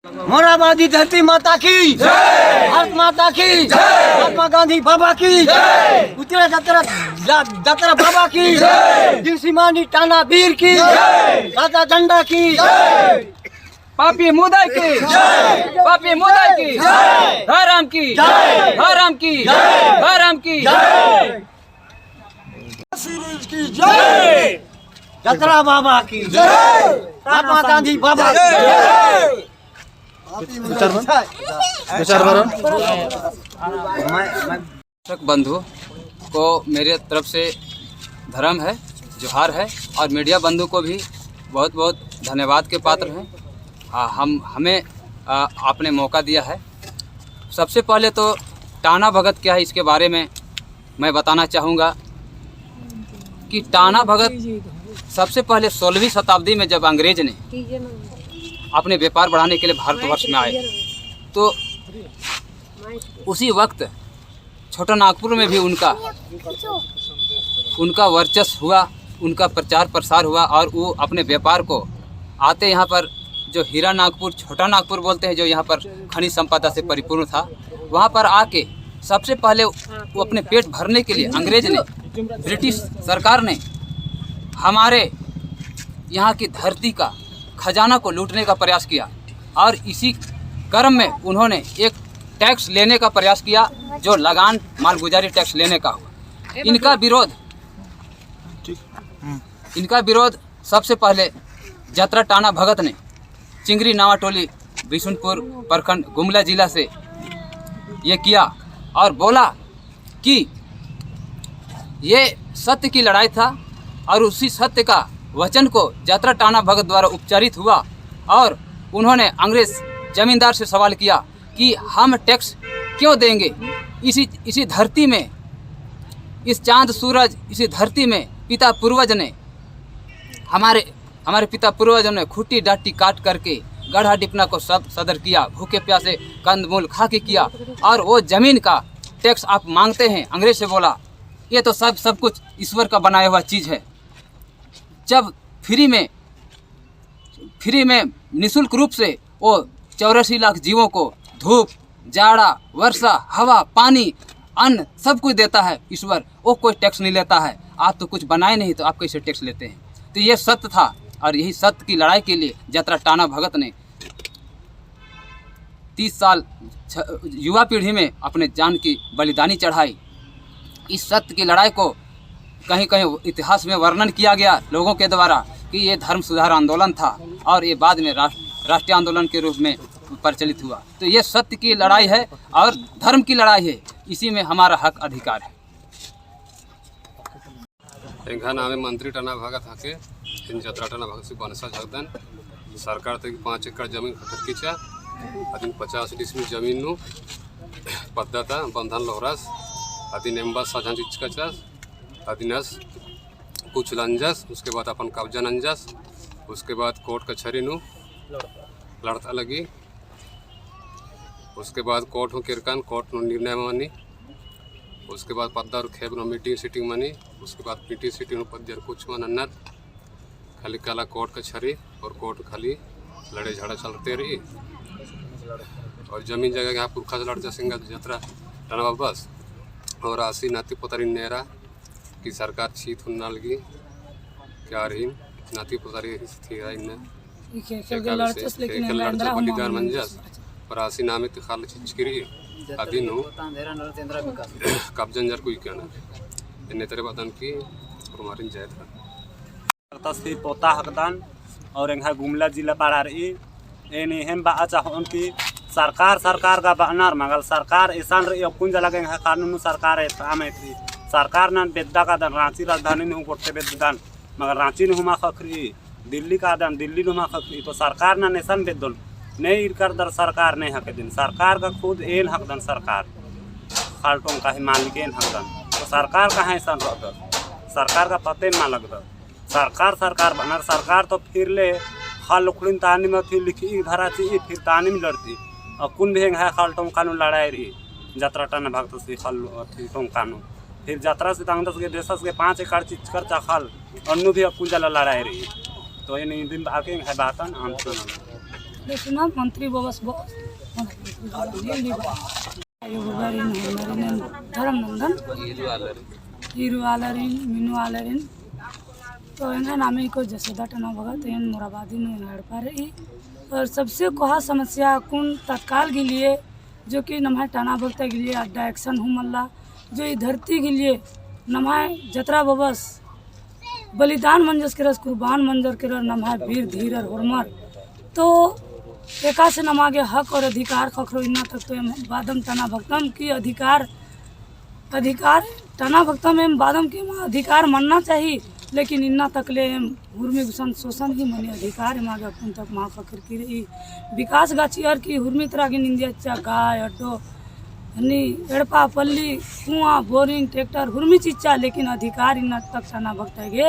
मोराबादी धरती माता की जय, भारत माता की जय, महात्मा गांधी बाबा की जय, उतरे जतरा बाबा की जय, दिलसिमानी टाना वीर की जय, राजा झंडा की जय, पापी मुदाई की जय, पापी मुदाई की जय, राम की जय, राम की जय, राम की जय, की जय, जतरा बाबा की जय, महात्मा गांधी बाबा की जय। दर्शक बंधु को मेरे तरफ से धर्म है, जोहार है और मीडिया बंधु को भी बहुत बहुत धन्यवाद के पात्र हैं। हमें आपने मौका दिया है। सबसे पहले तो टाना भगत क्या है इसके बारे में मैं बताना चाहूँगा कि टाना भगत सबसे पहले 16वीं शताब्दी में जब अंग्रेज ने अपने व्यापार बढ़ाने के लिए भारतवर्ष में आए तो उसी वक्त छोटा नागपुर में भी उनका वर्चस्व हुआ, उनका प्रचार प्रसार हुआ और वो अपने व्यापार को आते यहाँ पर जो हीरा नागपुर, छोटा नागपुर बोलते हैं, जो यहाँ पर खनिज संपदा से परिपूर्ण था, वहाँ पर आके सबसे पहले वो अपने पेट भरने के लिए अंग्रेज ने, ब्रिटिश सरकार ने हमारे यहाँ की धरती का खजाना को लूटने का प्रयास किया और इसी क्रम में उन्होंने एक टैक्स लेने का प्रयास किया जो लगान मालगुजारी टैक्स लेने का हुआ। इनका विरोध सबसे पहले जतरा टाना भगत ने चिंगरी नावाटोली बिशुनपुर प्रखंड गुमला जिला से ये किया और बोला कि ये सत्य की लड़ाई था और उसी सत्य का वचन को जतरा टाना भगत द्वारा उपचारित हुआ और उन्होंने अंग्रेज जमींदार से सवाल किया कि हम टैक्स क्यों देंगे, इसी धरती में, इस चांद सूरज, इसी धरती में पिता पूर्वज ने हमारे पिता पूर्वजों ने खुट्टी डाटी काट करके गढ़ा डिपना को सब सदर किया, भूखे प्यासे कंदमूल खा के किया और वो जमीन का टैक्स आप मांगते हैं। अंग्रेज से बोला ये तो सब कुछ ईश्वर का बनाया हुआ चीज़ है। जब फ्री में निःशुल्क रूप से वो 84 लाख जीवों को धूप, जाड़ा, वर्षा, हवा, पानी, अन्न सब कुछ देता है ईश्वर, वो कोई टैक्स नहीं लेता है। आप तो कुछ बनाए नहीं तो आप कैसे टैक्स लेते हैं। तो ये सत्य था और यही सत्य की लड़ाई के लिए जतरा टाना भगत ने 30 साल युवा पीढ़ी में अपने जान की बलिदानी चढ़ाई। इस सत्य की लड़ाई को कहीं कहीं इतिहास में वर्णन किया गया लोगों के द्वारा कि ये धर्म सुधार आंदोलन था और ये बाद में राष्ट्रीय आंदोलन के रूप में प्रचलित हुआ। तो ये सत्य की लड़ाई है और धर्म की लड़ाई है, इसी में हमारा हक अधिकार है। एंघा नामे मंत्री टाना भगत हके इन जतरा टाना भगत से बनसा झगदन सरकार तक 5 एकड़ जमीन खतर की चा अदिन 50 डिसमिल जमीन नु पद्धता बंधन लोहरास अदिन एम्बा साझा चिचकचास अदिनस कुछ लंजस, उसके बाद अपन कब्जा नंजस, उसके बाद कोर्ट कचहरी नु लड़ता लगी, उसके बाद कोर्ट हो किरकन कोर्ट नु निर्णय मानी, उसके बाद पद्दर खेब नो मीटिंग सीटिंग मानी, उसके बाद मीटिंग सीटिंग नु पद्दर कुछ मनन्नत खाली काला कोर्ट कचहरी और कोर्ट खाली लड़े झगड़ा चलते रही और जमीन जगह यहाँ पुरखा से लड़ता सिंगा जतरा टाना बस और आसी नाती पोतारी नेरा की सरकार छीत होने लगी क्या रही नाती पोतारी थी लड़ता बलिदान मंजस और आसी नामे खाल चिचकरी अधीन हो कब्जंजर कोई क्या ना इन्हें तेरे बदन की हमारी जय था तस्वीर पोता हकदान और यहाँ गुमला जिला पारा रही एने हम बाचा उनकी सरकार का बहनार मगर सरकार ऐसा रही अब कुंज लगे यहाँ कानून सरकार है काम है सरकार ना बेद्दा का दान रांची राजधानी नहीं करते बेदान मगर रांची ने हुमा खखरी दिल्ली का दान दिल्ली हुमा खखरी तो सरकार ना नेशन बेदन नहीं कर दर सरकार नहीं हक दिन सरकार का खुद एन हकदन सरकार खालटों का ही मालिक एन हकदन तो सरकार का है ऐसा सरकार का पते ना लगता सरकार बनर सरकार तो फिर ले खाल लुखड़िन तानी में थी लिखी धरा थी फिर तानी में लड़ती और कुन भी है खालटों कानून लड़ाई रही जतरा टाना भगत से खाल टों कानून फिर जतरा से तंगदस के देशस के 5 एकड़ चीज कर चाखल अन्नु भी कुंजला लड़ाई रही तो ये दिन आके है बातन हम Desuna Mantri Babas Bos. Dharam Nandan, Hiru Alarin, Minu Alarin. तो इन्हें नामी को जसोदा टना भगत इन मुराबादी में लड़ पा रही और सबसे कोहा समस्या कुन तत्काल के लिए जो कि नमाय टाना भगत के लिए अड्डा एक्शन हूँ मल्ला जो ये धरती के लिए नमाय जतरा बबस बलिदान मंजस के रस कुर्बान मंजर के रस नमाय वीर धीर और हुरमर तो एका से नमागे हक और अधिकार खखरो इन्ना तक तो बादम टाना भक्तम की अधिकार टाना भक्तम एम बादम के अधिकार मानना चाहिए लेकिन इन्ना तकले हुर्मी गुसन शोषण ही मने अधिकार मागे अपन तक माँ फकर की रही विकास गाछियर की हुर्मी तरह की निंदिया गाय अड्डो हनी एड़पा पल्ली कुआं बोरिंग ट्रैक्टर हुर्मी चिच्चा लेकिन अधिकार इन्ना तक टाना भक्ता गे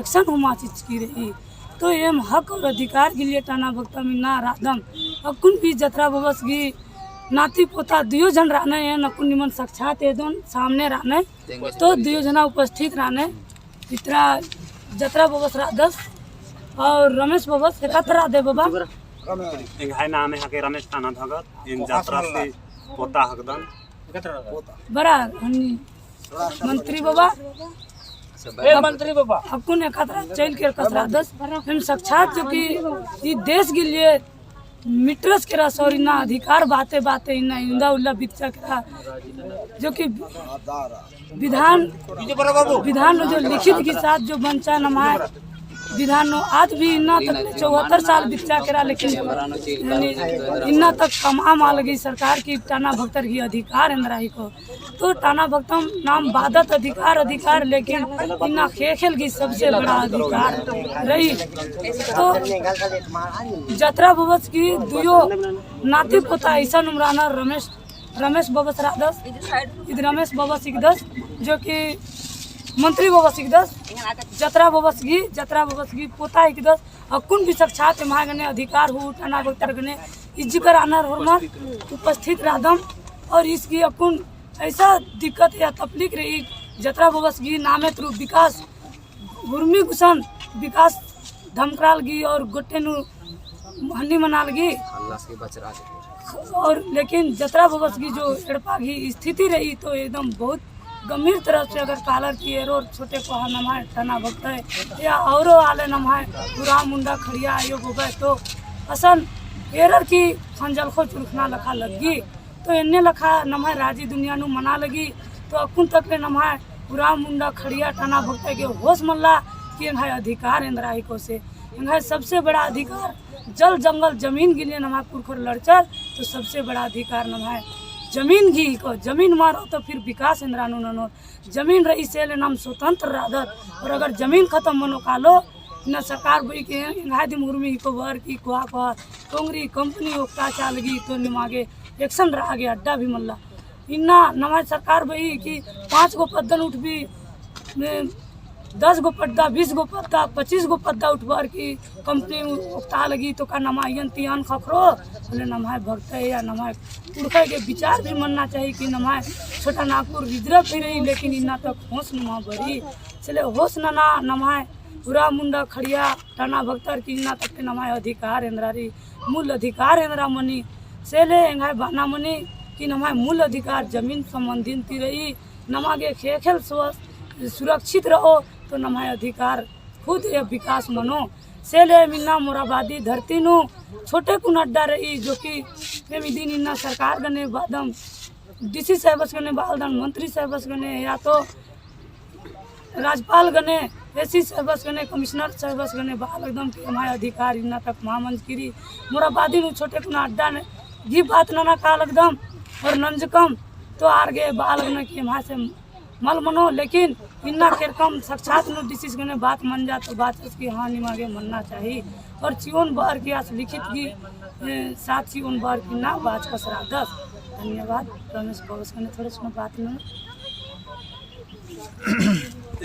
एक्शन हुमा चीज की रही तो एम हक और अधिकार के लिए टाना भक्ता में ना राधम अकुन भी जतरा बबस गी नाती पोता दियो जन रहने हैं नकुन निमन साक्षात एदोन सामने रहने तो दियो जना उपस्थित रहने इतना जतरा बबस राधस और रमेश बबस एकत्र दे बाबा एक है नाम है के रमेश टाना भगत इन यात्रा से पोता हकदन बड़ा हनी मंत्री बाबा मंत्री बाबा अकुन एकत्र चल के एकत्र दस हम साक्षात जो कि ये देश के लिए मिट्रस के रस और इन्ना अधिकार बातें बातें इन्ना इंदा उल्ला बिच्चा के जो कि विधान जो लिखित के साथ जो बंचा नमाय विधान आज भी इन्ना तक 74 साल बिच्चा करा लेकिन इन्ना तक कमा मा लगी सरकार की टाना भक्तर की अधिकार इंद्राही को तो टाना भक्तम नाम बादत अधिकार लेकिन इन्ना खेल की सबसे बड़ा अधिकार रही तो जतरा बबस की दुयो नाती पोता ऐसा उमराना रमेश बबस राधस इधर रमेश बबस इकदस जो कि मंत्री बबस इकदस जतरा बबस की पोता इकदस अकुन भी साक्षात महागने अधिकार हो टाना भक्तर गने इज्जकर आनर हुरमर उपस्थित राधम और इसकी अकुन ऐसा दिक्कत या तकलीफ रही जतरा बबस की नामे थ्रू विकास गुरमी गुसन विकास धमकराल गी और गोटेनु हंडी मनाल गी और लेकिन जतरा बबस की जो एड़पा की स्थिति रही तो एकदम बहुत गंभीर तरह से अगर कालर की एरो छोटे को नमाय टाना भक्त है या और आले नमाय पूरा मुंडा खड़िया आयो गोबे तो असन एरर की खंजल खो चुरखना लखा लगी तो इन्ने लखा नमाय राजी दुनिया नु मना लगी तो अकुन तक ले नमाय पूरा मुंडा खड़िया टाना भक्त के होश मल्ला कि इन्हें अधिकार इंद्राही को से इन्हें सबसे बड़ा अधिकार जल जंगल जमीन के लिए नमाय पुरखोर लड़चर तो सबसे बड़ा अधिकार नमाय जमीन घी को जमीन मारो तो फिर विकास इंद्रानु ननो जमीन रही से ले नाम स्वतंत्र राधत और अगर जमीन खत्म मनो कालो न सरकार बई के इंगादी मुर्मी को वर की कोहा पर टोंगरी कंपनी ओक्ता चालगी तो निमागे एक्शन रहा गया अड्डा भी मल्ला इन्ना नमाज सरकार बई की 5 गो पद्दन उठ भी 10 गो पद्दा 20 गो पद्दा 25 गो पद्दा उठवार की कंपनी उठता लगी तो का नमायन तियान खखरो बोले नमाय भक्त है या नमाय उड़के के विचार भी मानना चाहिए कि नमाय छोटा नागपुर रिजर्व भी रही लेकिन इन्ना तक होश नुमा बढ़ी चले होश ना नमाय पूरा मुंडा खड़िया टाना भक्तर की इन्ना तक के नमाय अधिकार इंद्रारी मूल अधिकार इंद्रा मनी सेले एंगाय बाना मनी कि नमाय मूल अधिकार जमीन संबंधित रही नमागे खेल सुरक्षित रहो तो नमाय अधिकार खुद ये विकास मनो सेले मिन्ना मोराबादी धरती नु छोटे कुन अड्डा रही जो कि दिन इन्ना सरकार गने बादम डीसी साहबस गने बालदन मंत्री साहबस गने या तो राज्यपाल गने एसी साहबस गने कमिश्नर साहबस गने बाल एकदम कि हमारे अधिकार इन्ना तक महामंच गिरी मोराबादी नु छोटे कुन अड्डा ने घी बात ना काल एकदम और नंजकम तो आर गए बाल गने कि हमारे से मल मनो लेकिन इन्ना केरकम साक्षात नु डिसीज गने बात मन जा तो बात उसकी हानि मांगे मनना चाहिए और चिवन बार की आज लिखित की साथ चिवन बार की ना बात का सरादस धन्यवाद रमेश बबस गने थोड़े सुनो बात में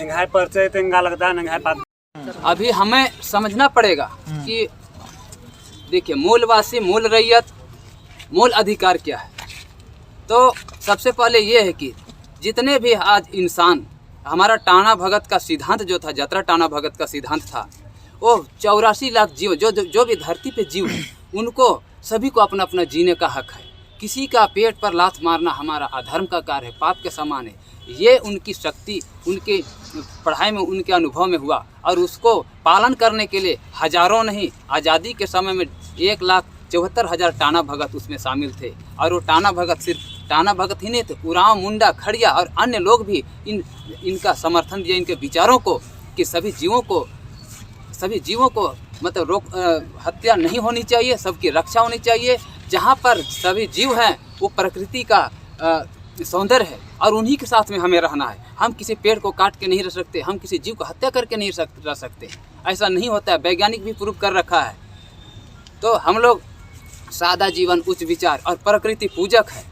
इंगाय परिचय तेंगा लगता इंगाय बात अभी हमें समझना पड़ेगा कि देखिए मूलवासी मूल रैयत मूल अधिकार क्या है। तो सबसे पहले ये है कि जितने भी आज इंसान हमारा टाना भगत का सिद्धांत जो था जतरा टाना भगत का सिद्धांत था वो 84 लाख जीव जो भी धरती पे जीव है उनको सभी को अपना अपना जीने का हक है। किसी का पेट पर लात मारना हमारा अधर्म का कार्य है, पाप के समान है। ये उनकी शक्ति उनके पढ़ाई में, उनके अनुभव में हुआ और उसको पालन करने के लिए हजारों नहीं, आज़ादी के समय में 1,74,000 टाना भगत उसमें शामिल थे। और वो टाना भगत सिर्फ टाना भगत ही नहीं थे, उरांव, मुंडा, खड़िया और अन्य लोग भी इनका समर्थन दिया, इनके विचारों को कि सभी जीवों को मतलब हत्या नहीं होनी चाहिए, सबकी रक्षा होनी चाहिए। जहाँ पर सभी जीव हैं वो प्रकृति का सौंदर्य है और उन्हीं के साथ में हमें रहना है। हम किसी पेड़ को काट के नहीं रह सकते, हम किसी जीव को हत्या करके नहीं रह सकते, ऐसा नहीं होता है। वैज्ञानिक भी प्रूव कर रखा है। तो हम लोग सादा जीवन, उच्च विचार और प्रकृति पूजक है।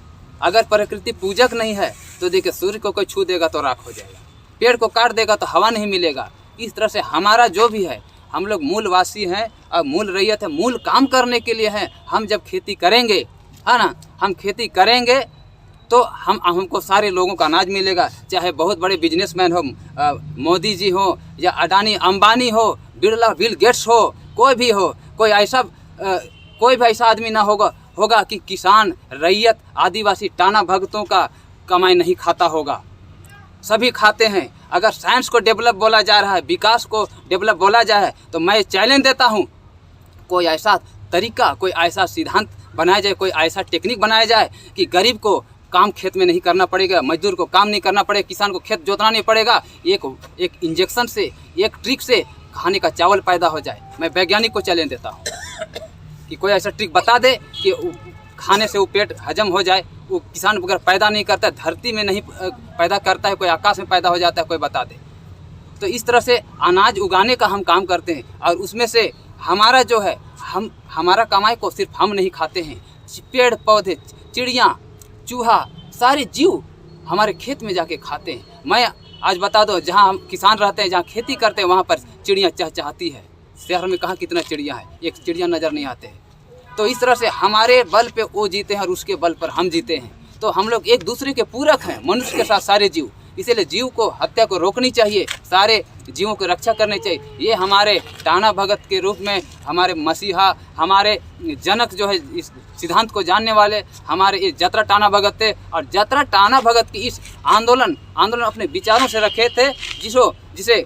अगर प्रकृति पूजक नहीं है तो देखिए, सूर्य को कोई छू देगा तो राख हो जाएगा, पेड़ को काट देगा तो हवा नहीं मिलेगा। इस तरह से हमारा जो भी है, हम लोग मूलवासी हैं और मूल रैयत है, मूल काम करने के लिए हैं। हम जब खेती करेंगे, है ना, हम खेती करेंगे तो हमको सारे लोगों का अनाज मिलेगा। चाहे बहुत बड़े बिजनेसमैन हो, मोदी जी हो या अडानी अंबानी हो, बिरला बिल गेट्स हो, कोई भी हो, कोई भी ऐसा आदमी ना होगा कि किसान, रैयत, आदिवासी, टाना भगतों का कमाई नहीं खाता होगा। सभी खाते हैं। अगर साइंस को डेवलप बोला जा रहा है, विकास को डेवलप बोला जाए, तो मैं चैलेंज देता हूँ, कोई ऐसा तरीका, कोई ऐसा सिद्धांत बनाया जाए, कोई ऐसा टेक्निक बनाया जाए कि गरीब को काम खेत में नहीं करना पड़ेगा, मजदूर को काम नहीं करना पड़ेगा, किसान को खेत जोतना नहीं पड़ेगा। एक इंजेक्शन से, एक ट्रिक से खाने का चावल पैदा हो जाए। मैं वैज्ञानिक को चैलेंज देता हूँ कि कोई ऐसा ट्रिक बता दे कि खाने से वो पेट हजम हो जाए। वो किसान अगर पैदा नहीं करता है, धरती में नहीं पैदा करता है, कोई आकाश में पैदा हो जाता है, कोई बता दे। तो इस तरह से अनाज उगाने का हम काम करते हैं और उसमें से हमारा जो है, हमारा कमाई को सिर्फ हम नहीं खाते हैं, पेड़ पौधे, चिड़िया, चूहा, सारे जीव हमारे खेत में जाके खाते हैं। मैं आज बता दो, जहाँ हम किसान रहते हैं, जहाँ खेती करते हैं, वहाँ पर चिड़िया चहचहाती है। शहर में कहाँ कितना चिड़िया है, एक चिड़िया नज़र नहीं आते हैं। तो इस तरह से हमारे बल पे वो जीते हैं और उसके बल पर हम जीते हैं। तो हम लोग एक दूसरे के पूरक हैं, मनुष्य के साथ सारे जीव। इसीलिए जीव को हत्या को रोकनी चाहिए, सारे जीवों की रक्षा करनी चाहिए। ये हमारे टाना भगत के रूप में हमारे मसीहा, हमारे जनक जो है इस सिद्धांत को जानने वाले, हमारे ये जतरा टाना भगत थे। और जतरा टाना भगत की इस आंदोलन अपने विचारों से रखे थे, जिसे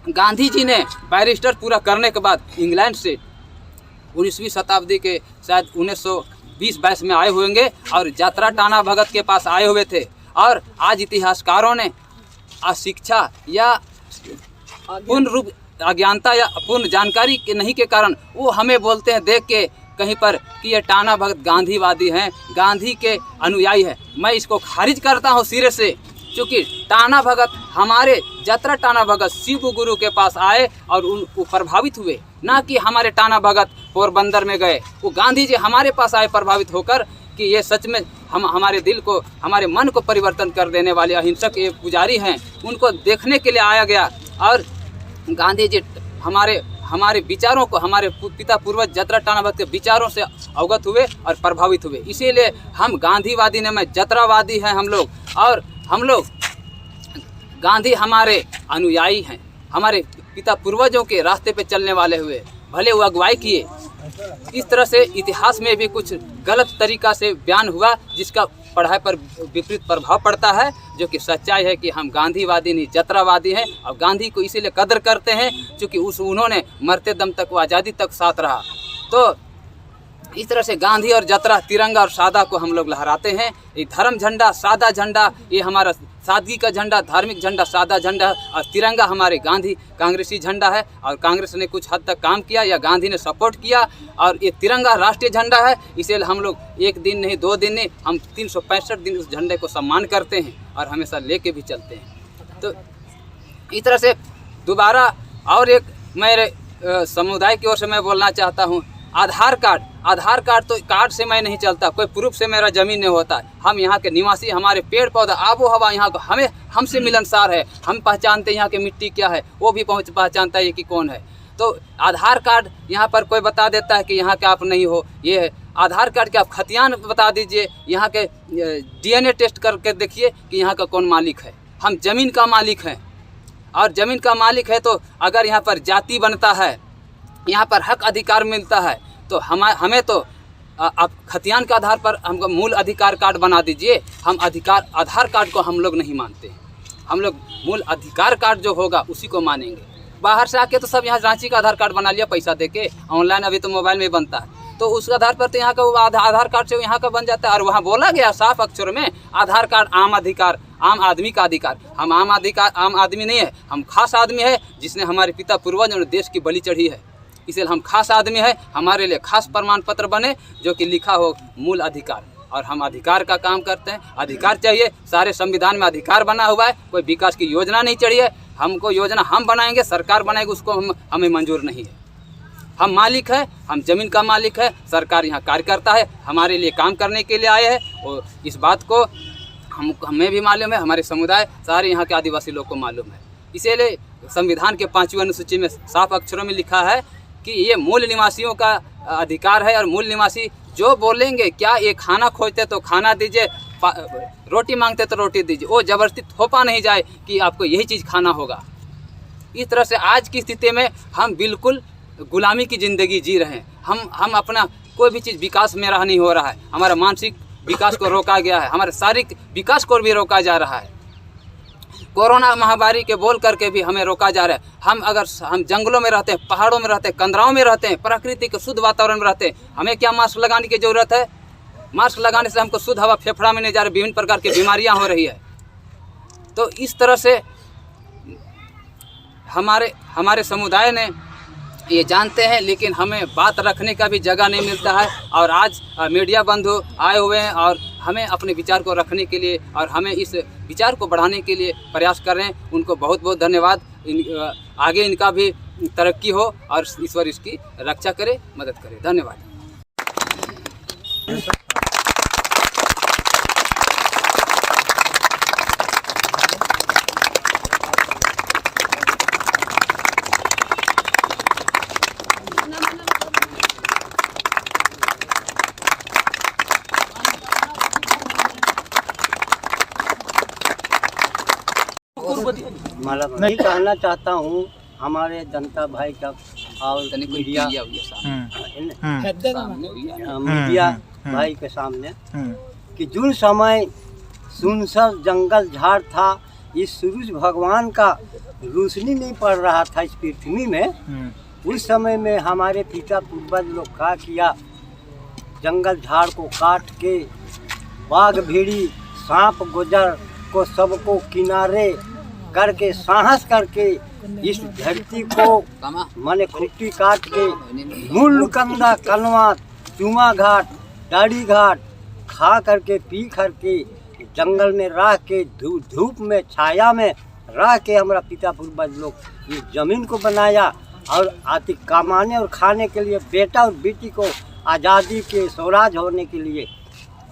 गांधी जी ने बैरिस्टर पूरा करने के बाद इंग्लैंड से 19वीं शताब्दी के शायद 1920-22 में आए होंगे और जतरा टाना भगत के पास आए हुए थे। और आज इतिहासकारों ने अशिक्षा या पूर्ण रूप अज्ञानता या पूर्ण जानकारी के नहीं के कारण वो हमें बोलते हैं देख के कहीं पर कि ये टाना भगत गांधीवादी हैं, गांधी के अनुयायी हैं। मैं इसको खारिज करता हूँ सिरे से, क्योंकि टाना भगत, हमारे जतरा टाना भगत शिव गुरु के पास आए और वो प्रभावित हुए, ना कि हमारे टाना भगत पोरबंदर में गए। वो गांधी जी हमारे पास आए प्रभावित होकर कि ये सच में हमारे दिल को, हमारे मन को परिवर्तन कर देने वाले अहिंसक ये पुजारी हैं। उनको देखने के लिए आया गया और गांधी जी हमारे विचारों को, हमारे पिता पूर्वज जतरा टाना भगत के विचारों से अवगत हुए और प्रभावित हुए। इसीलिए हम गांधीवादी ने, मैं जतरावादी हैं हम लोग। और हम लोग गांधी हमारे अनुयायी हैं, हमारे पिता पूर्वजों के रास्ते पे चलने वाले हुए, भले वो अगुवाई किए। इस तरह से इतिहास में भी कुछ गलत तरीका से बयान हुआ जिसका पढ़ाई पर विपरीत प्रभाव पड़ता है, जो कि सच्चाई है कि हम गांधीवादी नहीं जतरावादी हैं। और गांधी को इसीलिए कदर करते हैं क्योंकि उन्होंने मरते दम तक वो आज़ादी तक साथ रहा। तो इस तरह से गांधी और जतरा, तिरंगा और सादा को हम लोग लहराते हैं। ये धर्म झंडा, सादा झंडा, ये हमारा सादगी का झंडा, धार्मिक झंडा सादा झंडा है। और तिरंगा हमारे कांग्रेसी झंडा है। और कांग्रेस ने कुछ हद तक काम किया या गांधी ने सपोर्ट किया। और ये तिरंगा राष्ट्रीय झंडा है, इसीलिए हम लोग एक दिन नहीं, 2 दिन नहीं, हम 365 दिन उस झंडे को सम्मान करते हैं और हमेशा लेके भी चलते हैं। तो इस तरह से दोबारा और एक मेरे समुदाय की ओर से मैं बोलना चाहता हूँ, आधार कार्ड तो कार्ड से मैं नहीं चलता, कोई प्रूफ से मेरा ज़मीन नहीं होता। हम यहाँ के निवासी, हमारे पेड़ पौधा, आबो हवा यहाँ को हमसे मिलनसार है। हम पहचानते हैं यहाँ की मिट्टी क्या है, वो भी पहचानता है कि कौन है। तो आधार कार्ड यहाँ पर कोई बता देता है कि यहाँ के आप नहीं हो, ये है आधार कार्ड के आप खतियान बता दीजिए, यहाँ के DNA टेस्ट करके देखिए कि यहाँ का कौन मालिक है। हम ज़मीन का मालिक हैं और ज़मीन का मालिक है तो अगर यहाँ पर जाति बनता है, यहाँ पर हक अधिकार मिलता है, तो हमें तो आप खतियान के आधार पर हमको मूल अधिकार कार्ड बना दीजिए। हम आधार कार्ड को हम लोग नहीं मानते, हम लोग मूल अधिकार कार्ड जो होगा उसी को मानेंगे। बाहर से आके तो सब यहाँ रांची का आधार कार्ड बना लिया पैसा देके, ऑनलाइन अभी तो मोबाइल में बनता है, तो उस आधार पर तो यहाँ का आधार कार्ड से यहाँ का बन जाता है। और वहाँ बोला गया साफ अक्षरों में आधार कार्ड आम अधिकार, आम आदमी का अधिकार। हम आम आदमी नहीं है, हम खास आदमी है जिसने हमारे पिता पूर्वजों ने देश की बलि चढ़ी है, इसलिए हम खास आदमी है। हमारे लिए खास प्रमाण पत्र बने जो कि लिखा हो मूल अधिकार, और हम अधिकार का काम करते हैं। अधिकार चाहिए, सारे संविधान में अधिकार बना हुआ है, कोई विकास की योजना नहीं चढ़ी है। हमको योजना हम बनाएंगे, सरकार बनाएगी, उसको हमें मंजूर नहीं है। हम मालिक है, हम जमीन का मालिक है, सरकार यहाँ कार्य करता है, हमारे लिए काम करने के लिए आए हैं। और इस बात को हमें भी मालूम है, हमारे समुदाय सारे यहाँ के आदिवासी लोग को मालूम है। इसीलिए संविधान के 5वीं अनुसूची में साफ अक्षरों में लिखा है कि ये मूल निवासियों का अधिकार है। और मूल निवासी जो बोलेंगे, क्या ये खाना खोजते तो खाना दीजिए, रोटी मांगते तो रोटी दीजिए, वो जबरदस्ती थोपा नहीं जाए कि आपको यही चीज़ खाना होगा। इस तरह से आज की स्थिति में हम बिल्कुल गुलामी की ज़िंदगी जी रहे हैं। हम अपना कोई भी चीज़ विकास मेरा नहीं हो रहा है, हमारा मानसिक विकास को रोका गया है, हमारे शारीरिक विकास को भी रोका जा रहा है। कोरोना महामारी के बोल करके भी हमें रोका जा रहा है। हम जंगलों में रहते हैं, पहाड़ों में रहते हैं, कंदराओं में रहते हैं, प्रकृति के शुद्ध वातावरण में रहते हैं, हमें क्या मास्क लगाने की ज़रूरत है? मास्क लगाने से हमको शुद्ध हवा फेफड़ा में नहीं जा रही, विभिन्न प्रकार की बीमारियां हो रही है। तो इस तरह से हमारे समुदाय ने ये जानते हैं, लेकिन हमें बात रखने का भी जगह नहीं मिलता है। और आज मीडिया बंधु आए हुए हैं और हमें अपने विचार को रखने के लिए और हमें इस विचार को बढ़ाने के लिए प्रयास कर रहे हैं। उनको बहुत बहुत धन्यवाद। आगे इनका भी तरक्की हो और ईश्वर इसकी रक्षा करे, मदद करे। धन्यवाद। मैं कहना चाहता हूँ हमारे जनता भाई का और मीडिया भाई के सामने कि जो समय सुनसर जंगल झाड़ था, इस सूरज भगवान का रोशनी नहीं पड़ रहा था इस पृथ्वी में, उस समय में हमारे पिता पूर्वज लोग क्या किया, जंगल झाड़ को काट के बाघ भेड़ी सांप गुजर को सबको किनारे करके साहस करके इस धरती को माने खुट्टी काट के मूल कंदा कनवा चुमा घाट दाढ़ी घाट खा करके पी करके जंगल में रह के धूप में छाया में रह के हमारा पिता पूर्वज लोग ये जमीन को बनाया और आती कमाने और खाने के लिए बेटा और बेटी को आज़ादी के स्वराज होने के लिए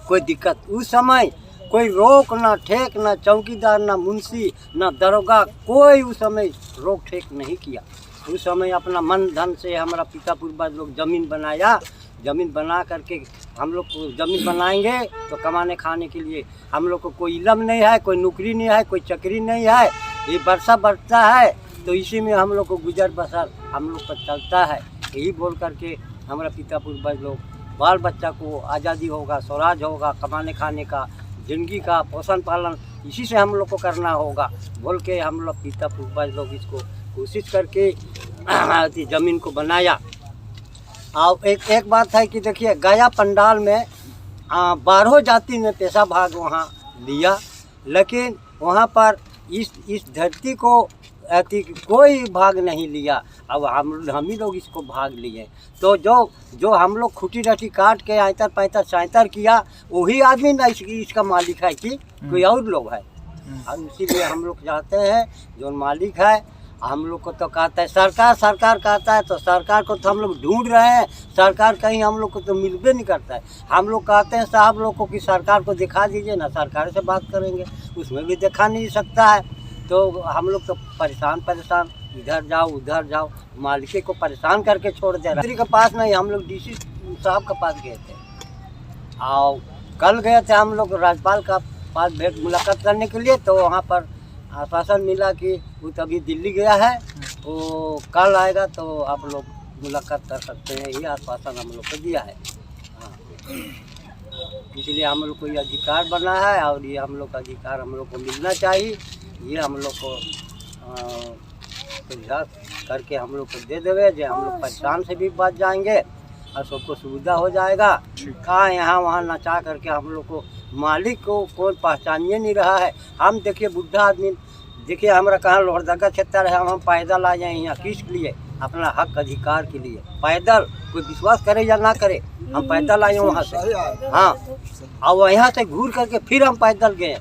कोई दिक्कत उस समय कोई रोक ना ठेक ना चौकीदार ना मुंशी ना दरोगा कोई उस समय रोक ठेक नहीं किया। उस समय अपना मन धन से हमारा पिता पूर्वज लोग ज़मीन बनाया, ज़मीन बना करके हम लोग को ज़मीन बनाएंगे तो कमाने खाने के लिए हम लोग को कोई इलम नहीं है, कोई नौकरी नहीं है, कोई चक्री नहीं है, ये वर्षा बढ़ता है तो इसी में हम लोग को गुजर बसर हम लोग पर चलता है। यही बोल करके हमारा पिता पूर्वज लोग बाल बच्चा को आज़ादी होगा, स्वराज होगा, कमाने खाने का, जिंदगी का पोषण पालन इसी से हम लोग को करना होगा बोल के हम लोग पिता पूर्वज लोग इसको कोशिश करके ज़मीन को बनाया। और एक बात है कि देखिए गया पंडाल में 12 जाति ने पेशा भाग वहाँ लिया, लेकिन वहाँ पर इस धरती को कोई भाग नहीं लिया। अब हम ही लोग इसको भाग लिए तो जो हम लोग खुटी रटी काट के आयतर पैतर सायतर किया वही आदमी ना इसका मालिक है कि कोई और लोग है। और इसीलिए हम लोग चाहते हैं जो मालिक है हम लोग को तो कहता है सरकार कहता है तो सरकार को तो हम लोग ढूंढ रहे हैं, सरकार कहीं हम लोग को तो मिलबे नहीं करता है। हम लोग कहते हैं साहब लोग को कि सरकार को दिखा दीजिए ना, सरकार से बात करेंगे, उसमें भी दिखा नहीं सकता है। तो हम लोग तो परेशान इधर जाओ उधर जाओ, मालिके को परेशान करके छोड़ दे रहा। के पास नहीं, हम लोग डीसी साहब के पास गए थे और कल गए थे हम लोग राज्यपाल का पास भेंट मुलाकात करने के लिए। तो वहाँ पर आश्वासन मिला कि वो तभी दिल्ली गया है, वो कल आएगा तो आप लोग मुलाकात कर सकते हैं, ये आश्वासन हम लोग को दिया है। हाँ, इसलिए हम लोग को ये अधिकार बना है और ये हम लोग का अधिकार हम लोग को मिलना चाहिए। ये हम लोग को प्रयास करके हम लोग को दे देवे, जो हम लोग परेशान से भी बच जाएंगे और सबको सुविधा हो जाएगा। कहाँ यहाँ वहाँ नचा करके हम लोग को मालिक को कोई पहचानिए नहीं रहा है। हम देखिए बुढ़ा आदमी, देखिए हमारा कहाँ लोहरदगा क्षेत्र है, हम पैदल आ जाए यहाँ किस लिए? अपना हक अधिकार के लिए पैदल। कोई विश्वास करे या ना करे, हम पैदल आए वहाँ से। हाँ, और यहाँ से घूर करके फिर हम पैदल गए,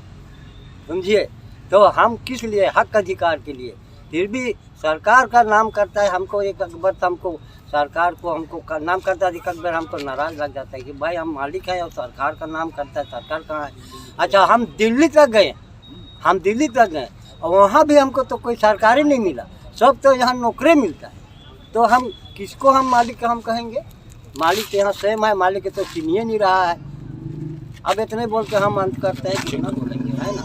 समझिए। तो हम किस लिए? हक अधिकार के लिए। फिर भी सरकार का नाम करता है, हमको एक बार हमको सरकार को हमको का नाम करता है, एक बार हमको नाराज लग जाता है कि भाई हम मालिक हैं और सरकार का नाम करता है, सरकार कहाँ है? अच्छा, हम दिल्ली तक गए, और वहाँ भी हमको तो कोई सरकारी नहीं मिला, सब तो यहाँ नौकरी मिलता है। तो हम किसको हम मालिक हम कहेंगे? मालिक तो यहाँ स्वयं है, मालिक तो चिन्हिए नहीं रहा है। अब इतने बोल के हम अंत करते हैं, कितना बोलेंगे, है ना।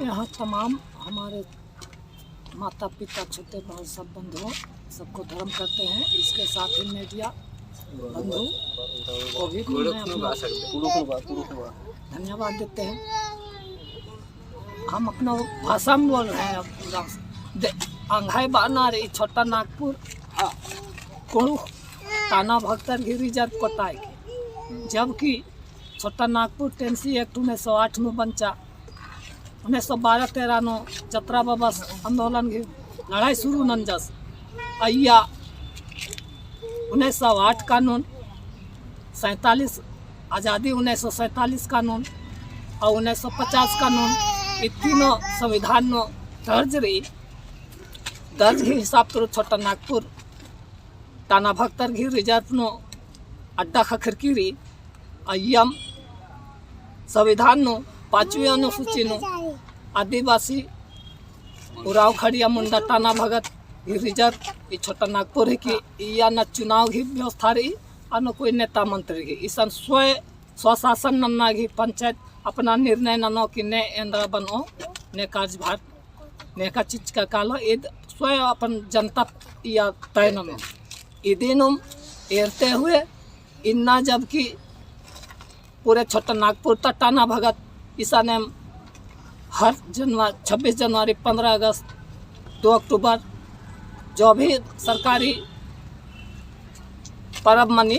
यहाँ तमाम हमारे माता पिता छोटे बड़े सब बंधुओं सबको धर्म करते हैं। इसके साथ ही मीडिया बंधु को भी धन्यवाद देते हैं। हम अपना भाषा में बोल रहे हैं पूरा। अंघाई बाना रे छोटा नागपुर कुड़ू ताना भक्तर गिरी जात कोटाई के, जबकि छोटा नागपुर टेंसी एक्ट 1908 में बंचा 1912-13 नो जत्रा बाबा आंदोलन की लड़ाई शुरू नंजस अय्या 1908 कानून 47 आज़ादी 1947 कानून और 1950 कानून, ये तीनों संविधान नो दर्ज ही हिसाब तो छोटा नागपुर ताना भक्तर घी रिजर्व नो अड्डा खखरकीरी अय्यम संविधान नो 5वीं अनुसूची नो आदिवासी उराव खड़िया मुंडा टाना भगत रिजर्व ये छोटा नागपुर है कि या न चुनाव की व्यवस्था रही और न कोई नेता मंत्री की ईसन स्वशासन नन्ना की पंचायत अपना निर्णय ननो कि ने इंद्रा बनो ने कार्यभार ने का चीज का कालो ईद स्वयं अपन जनता या तय ननो इदिनुम एरते हुए इन्ना जबकि पूरे छोटा नागपुर तक टाना भगत ईसा ने हर 26 जनवरी 15 अगस्त 2 अक्टूबर जो भी सरकारी परब मनी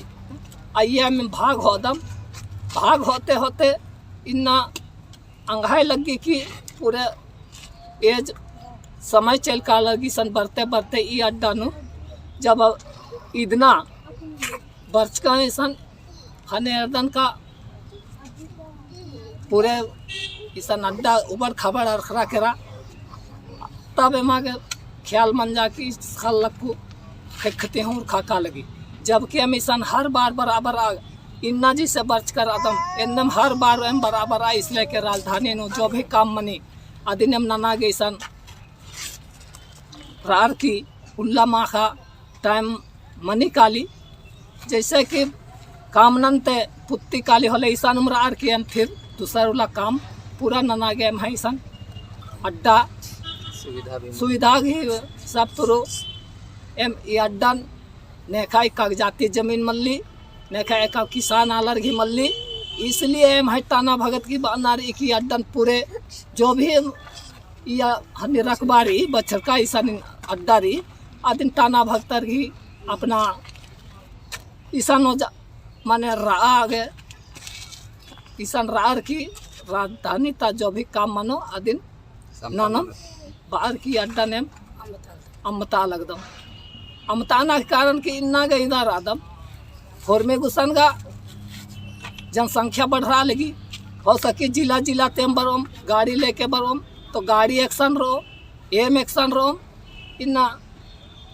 आइया में भाग होते होते इन्ना अंघाई लगी कि पूरे एज समय चल का लगी सन बढ़ते ई अड्डा नु जब इतना बर्च का सन हनेरदन का पूरे ईसन अड्डा उबड़ खबड़ अरखरा करा तब एमा के ख्याल मन जा कि खल लक्कू खते हूँ खाका लगी, जबकि हम ईसन हर बार बराबर आ इन्ना जी से बर्च कर आदम एकदम हर बार एम बराबर आ इसलिए के राजधानी नो जो भी काम मनी अधिनियम नना गई सन रार की उल्ला माखा टाइम मनी काली जैसे कि कामनन ते पुत्ती काली होले ईसान उम्र आर के हम फिर दूसरा वाला काम पूरा नना गए हम ईसान अड्डा सुविधा भी सब तुरो एम ये अड्डा नेखा कागजाती जमीन मल्ली नेखा एक किसान आलर घी मल्ली, इसलिए एम है टाना भगत की बानार की अड्डन पूरे जो भी या हनी रखबारी बछर का ईसान अड्डा रही आदिन टाना भक्तर ही अपना ईसान माने राग ईसान रार की राजधानी था जो भी काम मानो आदिन ननम बाहर की अड्डा ने अमता लगदम अमताना के कारण कि इन्ना गई इधर आदम फोर में गुसन का जनसंख्या बढ़ रहा लगी हो सके जिला तेम बरोम गाड़ी लेके बरोम तो गाड़ी एक्शन रो एम एक्शन रो इन्ना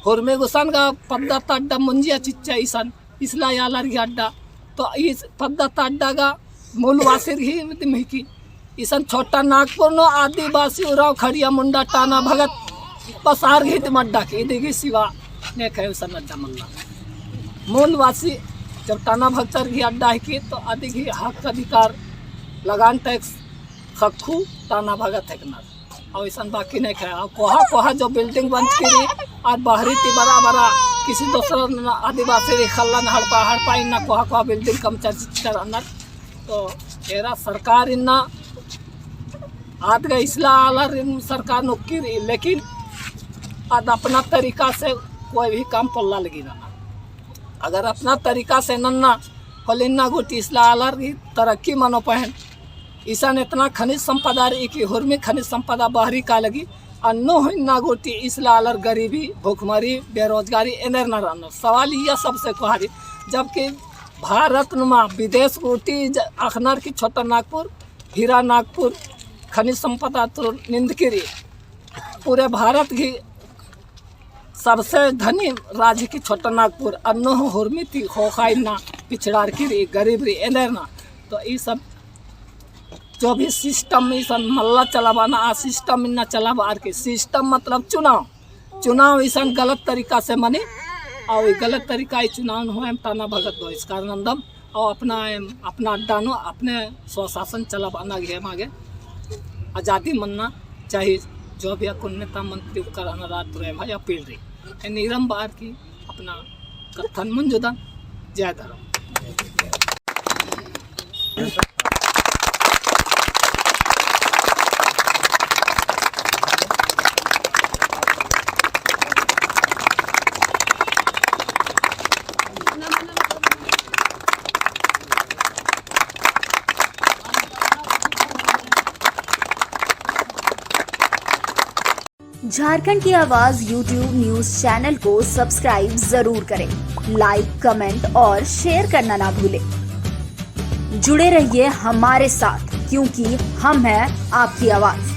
फोर में गुसन का पद्धत अड्डा मुंजिया चिच्चा ईसन इसला यालर की अड्डा तो इस पद्धत अड्डा का मूलवासी ही की ईसन छोटा नागपुर नो आदिवासी उराव खड़िया मुंडा टाना भगत पसार घी अड्डा की देखी सिवा ने कहे सन अड्डा मल्ला मूलवासी जब टाना भक्तर की अड्डा है की तो आदि की हक अधिकार लगान टैक्स खखू टाना भगत है और ऐसा बाकी नहीं खाया कोहा जो बिल्डिंग बंद करी और बाहरी थी बड़ा किसी दूसरा आदिवासी खल्ला न हड़पा इन्ना कोहा बिल्डिंग कम चर अन्नर तो एरा सरकार इन्ना आद गई इसला आला सरकार नौकरी रही, लेकिन आज अपना तरीका से कोई भी काम पल्ला लगी रहना। अगर अपना तरीका से नन्ना हलिन्ना गोटी इसला आला तरक्की मानो पहन ईसान इतना खनिज संपदा रही कि हुर्मी खनिज संपदा बाहरी का लगी अन्नो हिन्ना गोटी इसला आलर गरीबी भूखमरी बेरोजगारी एनर न रहना। सवाल यह सबसे कहारी जबकि भारत नुमा विदेश गोटी अखनर की छोटा नागपुर हीरा नागपुर खनिज संपदा तो निंदगिरी पूरे भारत की सबसे धनी राज्य की छोटा नागपुर अन्नो हुर्मी थी खोखाइना पिछड़ार की गरीब री एनरना। तो ये सब जो भी सिस्टम ईसन मल्ला चलावाना आ सिस्टम इन्ना चलावा आर के सिस्टम मतलब चुनाव ईसन गलत तरीका से मनी और गलत तरीका ही चुनाव हो ताना भगत दो इस कारण अंदम और अपना अड्डा नो अपने स्वशासन चलावाना गेम आगे आज़ादी मनना चाहिए। जो भी नेता मंत्री कराना रात रहे भाई अपील रही नीरम बार की अपना कथन मंजूदन जय धर्म। झारखंड की आवाज YouTube न्यूज चैनल को सब्सक्राइब जरूर करें, लाइक, कमेंट और शेयर करना ना भूलें। जुड़े रहिए हमारे साथ क्योंकि हम हैं आपकी आवाज।